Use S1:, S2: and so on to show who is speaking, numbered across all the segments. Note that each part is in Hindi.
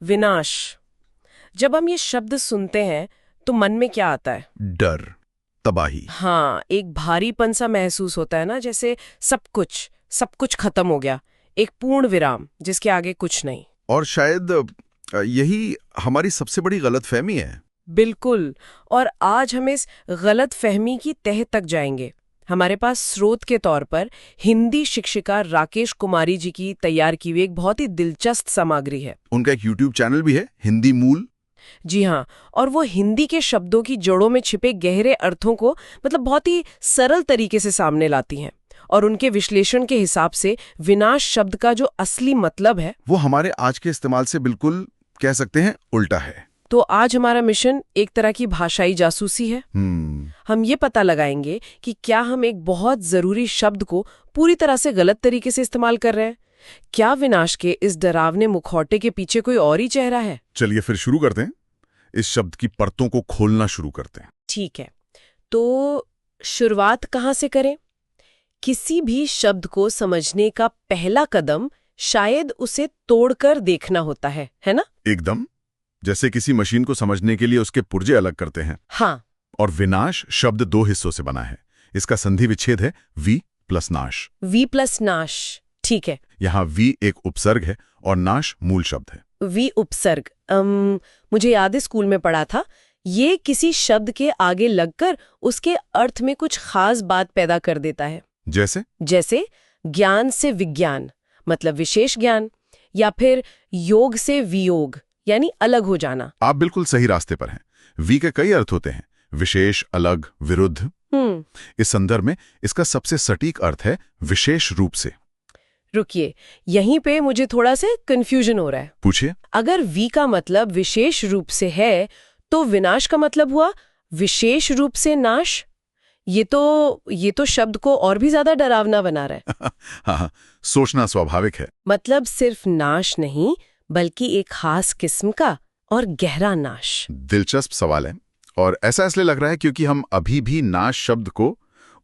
S1: विनाश। जब हम ये शब्द सुनते हैं तो मन में क्या आता है?
S2: डर, तबाही।
S1: हाँ, एक भारीपन सा महसूस होता है ना, जैसे सब कुछ खत्म हो गया। एक पूर्ण विराम जिसके आगे कुछ नहीं।
S2: और शायद यही हमारी सबसे बड़ी गलतफहमी है।
S1: बिल्कुल। और आज हम इस गलत फहमी की तह तक जाएंगे। हमारे पास स्रोत के तौर पर हिंदी शिक्षिका राकेश कुमारी जी की तैयार की हुई एक बहुत ही दिलचस्प सामग्री है।
S2: उनका एक यूट्यूब चैनल भी है, हिंदी मूल।
S1: जी हाँ, और वो हिंदी के शब्दों की जड़ों में छिपे गहरे अर्थों को बहुत ही सरल तरीके से सामने लाती हैं। और उनके विश्लेषण के हिसाब से विनाश शब्द का जो असली मतलब है
S2: वो हमारे आज के इस्तेमाल से बिल्कुल कह सकते हैं उल्टा है।
S1: तो आज हमारा मिशन एक तरह की भाषाई जासूसी है। हम ये पता लगाएंगे कि क्या हम एक बहुत जरूरी शब्द को पूरी तरह से गलत तरीके से इस्तेमाल कर रहे हैं। क्या विनाश के इस डरावने मुखौटे के पीछे कोई और ही चेहरा है?
S2: चलिए फिर शुरू करते हैं, इस शब्द की परतों को खोलना शुरू करते हैं।
S1: ठीक है, तो शुरुआत कहाँ से करें? किसी भी शब्द को समझने का पहला कदम शायद उसे तोड़कर देखना होता है ना?
S2: एकदम, जैसे किसी मशीन को समझने के लिए उसके पुर्जे अलग करते हैं।
S1: हाँ।
S2: और विनाश शब्द दो हिस्सों से बना है। इसका संधि विच्छेद है वी प्लस नाश।
S1: वी प्लस नाश, ठीक है।
S2: यहाँ वी एक उपसर्ग है और नाश मूल शब्द है।
S1: वी उपसर्ग, मुझे याद है स्कूल में पढ़ा था। ये किसी शब्द के आगे लगकर उसके अर्थ में कुछ खास बात पैदा कर देता है। जैसे ज्ञान से विज्ञान, मतलब विशेष ज्ञान, या फिर योग से वियोग, यानी अलग हो जाना।
S2: आप बिल्कुल सही रास्ते पर हैं। वी के कई अर्थ होते हैं, विशेष, अलग, विरुद्ध। इस संदर्भ में इसका सबसे सटीक अर्थ है विशेष रूप से।
S1: रुकिए, यहीं पे मुझे थोड़ा से कंफ्यूजन हो रहा है।
S2: पूछिए।
S1: अगर वी का मतलब विशेष रूप से है तो विनाश का मतलब हुआ विशेष रूप से नाश। ये तो शब्द को और भी ज्यादा डरावना बना रहा है।
S2: हाँ, सोचना स्वाभाविक है।
S1: मतलब सिर्फ नाश नहीं, बल्कि एक खास किस्म का और गहरा नाश।
S2: दिलचस्प सवाल है, और ऐसा इसलिए लग रहा है क्योंकि हम अभी भी नाश शब्द को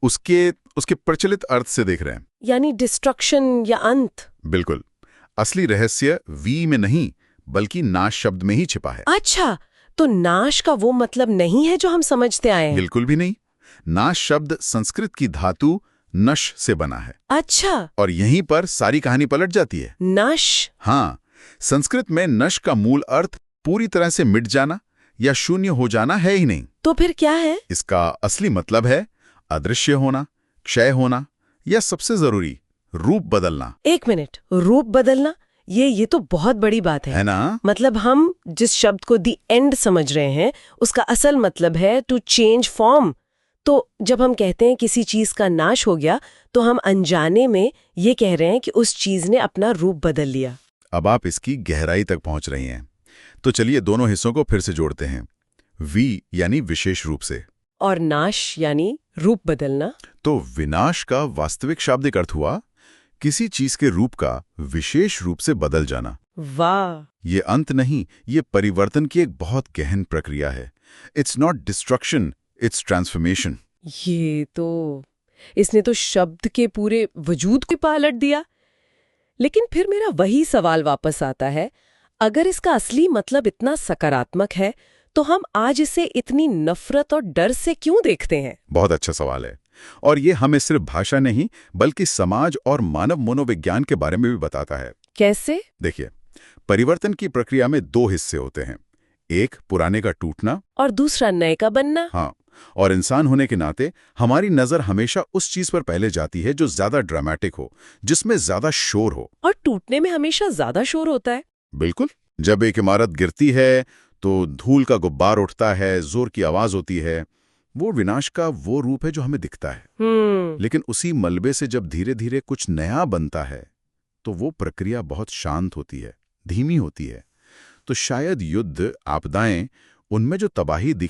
S2: उसके प्रचलित अर्थ से देख रहे हैं,
S1: यानी डिस्ट्रक्शन या अंत।
S2: बिल्कुल। असली रहस्य वी में नहीं, बल्कि नाश शब्द में ही छिपा है।
S1: अच्छा, तो नाश का वो मतलब नहीं है जो हम समझते आए हैं?
S2: बिल्कुल भी नहीं। नाश शब्द संस्कृत की धातु नश से बना है।
S1: अच्छा,
S2: और यहीं पर सारी कहानी पलट जाती है।
S1: नश?
S2: हाँ, संस्कृत में नश का मूल अर्थ पूरी तरह से मिट जाना या शून्य हो जाना है ही नहीं।
S1: तो फिर क्या है?
S2: इसका असली मतलब है अदृश्य होना, क्षय होना, या सबसे जरूरी, रूप बदलना।
S1: एक मिनट, रूप बदलना? ये तो बहुत बड़ी बात है
S2: ना?
S1: मतलब हम जिस शब्द को दी एंड समझ रहे हैं उसका असल मतलब है टू चेंज फॉर्म। तो जब हम कहते हैं किसी चीज का नाश हो गया, तो हम अनजाने में ये कह रहे हैं कि उस चीज ने अपना रूप बदल लिया।
S2: अब आप इसकी गहराई तक पहुंच रही हैं। तो चलिए दोनों हिस्सों को फिर से जोड़ते हैं। वी यानी विशेष रूप से,
S1: और नाश यानी रूप बदलना।
S2: तो विनाश का वास्तविक शाब्दिक अर्थ हुआ किसी चीज के रूप का विशेष रूप से बदल जाना।
S1: वाह!
S2: ये अंत नहीं, ये परिवर्तन की एक बहुत गहन प्रक्रिया है। It's not destruction, it's transformation.
S1: इसने तो शब्द के पूरे वजूद को पलट दिया। लेकिन फिर मेरा वही सवाल वापस आता है, अगर इसका असली मतलब इतना सकारात्मक है तो हम आज इसे इतनी नफरत और डर से क्यों देखते हैं?
S2: बहुत अच्छा सवाल है, और ये हमें सिर्फ भाषा नहीं बल्कि समाज और मानव मनोविज्ञान के बारे में भी बताता है।
S1: कैसे?
S2: देखिए, परिवर्तन की प्रक्रिया में दो हिस्से होते हैं, एक पुराने का टूटना
S1: और दूसरा नए का बनना।
S2: हाँ, और इंसान होने के नाते हमारी नजर हमेशा उस चीज पर पहले जाती है जो ज्यादा ड्रामेटिक हो, जिसमें ज्यादा शोर हो।
S1: और टूटने में हमेशा ज्यादा शोर होता है।
S2: बिल्कुल। जब एक इमारत गिरती है तो धूल का गुब्बार उठता है, जोर की आवाज होती है। वो विनाश का वो रूप है जो हमें दिखता है। लेकिन उसी मलबे से जब धीरे धीरे कुछ नया बनता है तो वो प्रक्रिया बहुत शांत होती है, धीमी होती है। तो शायद युद्ध, आपदाएं, उनमें जो तबाही दिखी